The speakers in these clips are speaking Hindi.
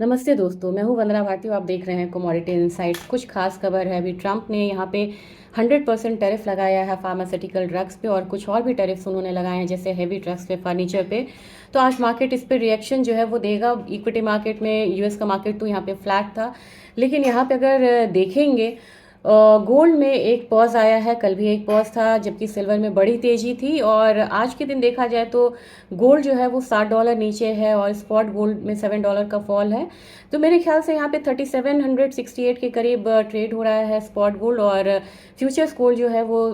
नमस्ते दोस्तों, मैं हूँ वंदना भारती और आप देख रहे हैं कमोडिटी इनसाइट्स। कुछ खास खबर है। अभी ट्रंप ने यहाँ पे 100% टैरिफ लगाया है फार्मास्यूटिकल ड्रग्स पे, और कुछ और भी टैरिफ्स उन्होंने लगाए हैं जैसे हेवी ड्रग्स पे, फर्नीचर पे। तो आज मार्केट इस पे रिएक्शन जो है वो देगा। इक्विटी मार्केट में यूएस का मार्केट तो यहाँ पे फ्लैट था, लेकिन यहाँ पे अगर देखेंगे गोल्ड में एक पॉज आया है, कल भी एक पॉज था, जबकि सिल्वर में बड़ी तेजी थी। और आज के दिन देखा जाए तो गोल्ड जो है वो $60 नीचे है और स्पॉट गोल्ड में $7 का फॉल है। तो मेरे ख्याल से यहाँ पे 3768 के करीब ट्रेड हो रहा है स्पॉट गोल्ड, और फ्यूचर्स गोल्ड जो है वो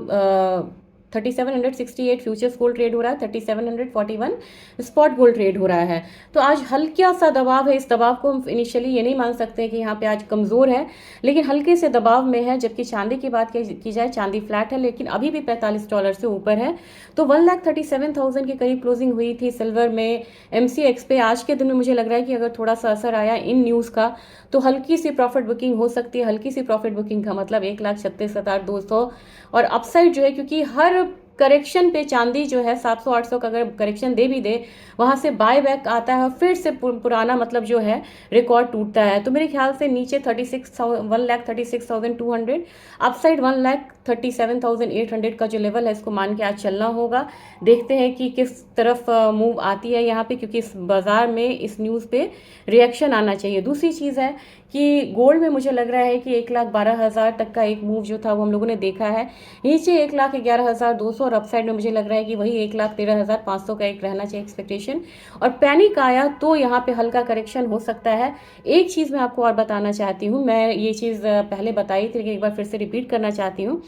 3768 फ्यूचर्स गोल्ड ट्रेड हो रहा है, 3741 स्पॉट गोल्ड ट्रेड हो रहा है। तो आज हल्का सा दबाव है। इस दबाव को हम इनिशियली ये नहीं मान सकते कि यहाँ पे आज कमज़ोर है, लेकिन हल्के से दबाव में है। जबकि चांदी की बात की जाए, चांदी फ्लैट है लेकिन अभी भी $45 से ऊपर है। तो 1,37,000 के करीब क्लोजिंग हुई थी सिल्वर में। MCX पे आज के दिन में मुझे लग रहा है कि अगर थोड़ा सा असर आया इन न्यूज़ का तो हल्की सी प्रॉफिट बुकिंग हो सकती है। हल्की सी प्रॉफिट बुकिंग का मतलब 1,36,200 और अपसाइड जो है, क्योंकि हर करेक्शन पे चांदी जो है 700-800 का अगर करेक्शन दे भी दे, वहां से बाय बैक आता है और फिर से पुराना मतलब जो है रिकॉर्ड टूटता है। तो मेरे ख्याल से नीचे 1,36,200, अपसाइड 1,37,800 का जो लेवल है इसको मान के आज चलना होगा। देखते हैं कि किस तरफ मूव आती है यहाँ पे, क्योंकि इस बाजार में इस न्यूज़ पे रिएक्शन आना चाहिए। दूसरी चीज़ है कि गोल्ड में मुझे लग रहा है कि 1,12,000 तक का एक मूव जो था वो हम लोगों ने देखा है। नीचे 1,11,200 और अपसाइड में मुझे लग रहा है कि वही 1,13,500 का एक रहना चाहिए एक्सपेक्टेशन। और पैनिक आया तो यहाँ पे हल्का करेक्शन हो सकता है। एक चीज़ मैं आपको और बताना चाहती हूँ, मैं ये चीज़ पहले बताई थी लेकिन एक बार फिर से रिपीट करना चाहती हूँ।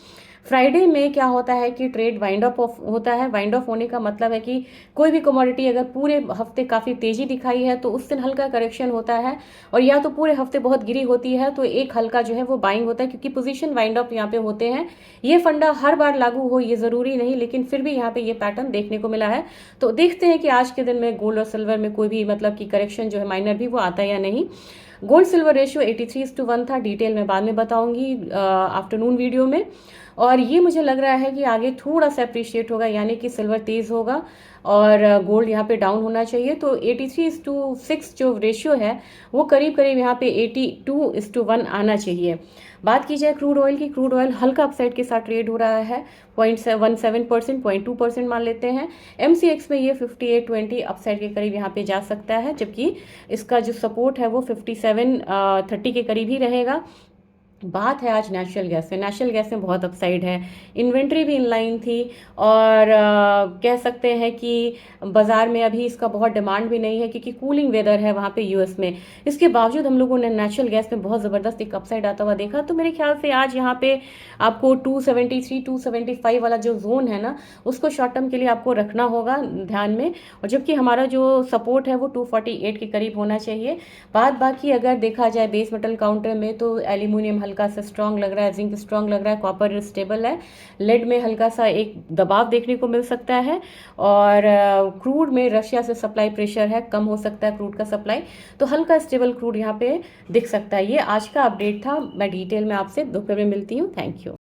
फ्राइडे में क्या होता है कि ट्रेड वाइंड अप होता है। वाइंड अप होने का मतलब है कि कोई भी कमोडिटी अगर पूरे हफ्ते काफ़ी तेजी दिखाई है तो उस दिन हल्का करेक्शन होता है, और या तो पूरे हफ्ते बहुत गिरी होती है तो एक हल्का जो है वो बाइंग होता है, क्योंकि पोजीशन वाइंड अप यहाँ पे होते हैं। ये फंडा हर बार लागू हो ये ज़रूरी नहीं, लेकिन फिर भी यहाँ पे ये पैटर्न देखने को मिला है। तो देखते हैं कि आज के दिन में गोल्ड और सिल्वर में कोई भी मतलब कि करेक्शन जो है माइनर भी वो आता है या नहीं। गोल्ड सिल्वर रेशियो 83:1 था। डिटेल में बाद में बताऊंगी आफ्टरनून वीडियो में। और ये मुझे लग रहा है कि आगे थोड़ा सा अप्रिशिएट होगा, यानी कि सिल्वर तेज होगा और गोल्ड यहाँ पे डाउन होना चाहिए। तो 83:6 जो रेशियो है वो करीब करीब यहाँ पे 82:1 आना चाहिए। बात की जाए क्रूड ऑयल की, क्रूड ऑयल हल्का अपसाइड के साथ ट्रेड हो रहा है, 0.17%, 0.2% मान लेते हैं। MCX में ये 5820 अपसाइड के करीब यहाँ पे जा सकता है, जबकि इसका जो सपोर्ट है वो 5730 के करीब ही रहेगा। बात है आज नेचुरल गैस में। नेचुरल गैस में बहुत अपसाइड है, इन्वेंट्री भी इनलाइन थी, और कह सकते हैं कि बाजार में अभी इसका बहुत डिमांड भी नहीं है क्योंकि कूलिंग वेदर है वहाँ पे यूएस में। इसके बावजूद हम लोगों ने नेचुरल गैस में बहुत ज़बरदस्त एक अपसाइड आता हुआ देखा। तो मेरे ख्याल से आज यहाँ पे आपको 273 275 वाला जो जोन है ना, उसको शॉर्ट टर्म के लिए आपको रखना होगा ध्यान में। और जबकि हमारा जो सपोर्ट है वो 248 के करीब होना चाहिए। बाकी अगर देखा जाए बेस मेटल काउंटर में तो एल्यूमिनियम हल्का सा स्ट्रांग लग रहा है, जिंक स्ट्रांग लग रहा है, कॉपर स्टेबल है, लेड में हल्का सा एक दबाव देखने को मिल सकता है, और क्रूड में रशिया से सप्लाई प्रेशर है, कम हो सकता है क्रूड का सप्लाई। तो हल्का स्टेबल क्रूड यहाँ पे दिख सकता है। ये आज का अपडेट था। मैं डिटेल में आपसे दोपहर में मिलती हूँ। Thank you.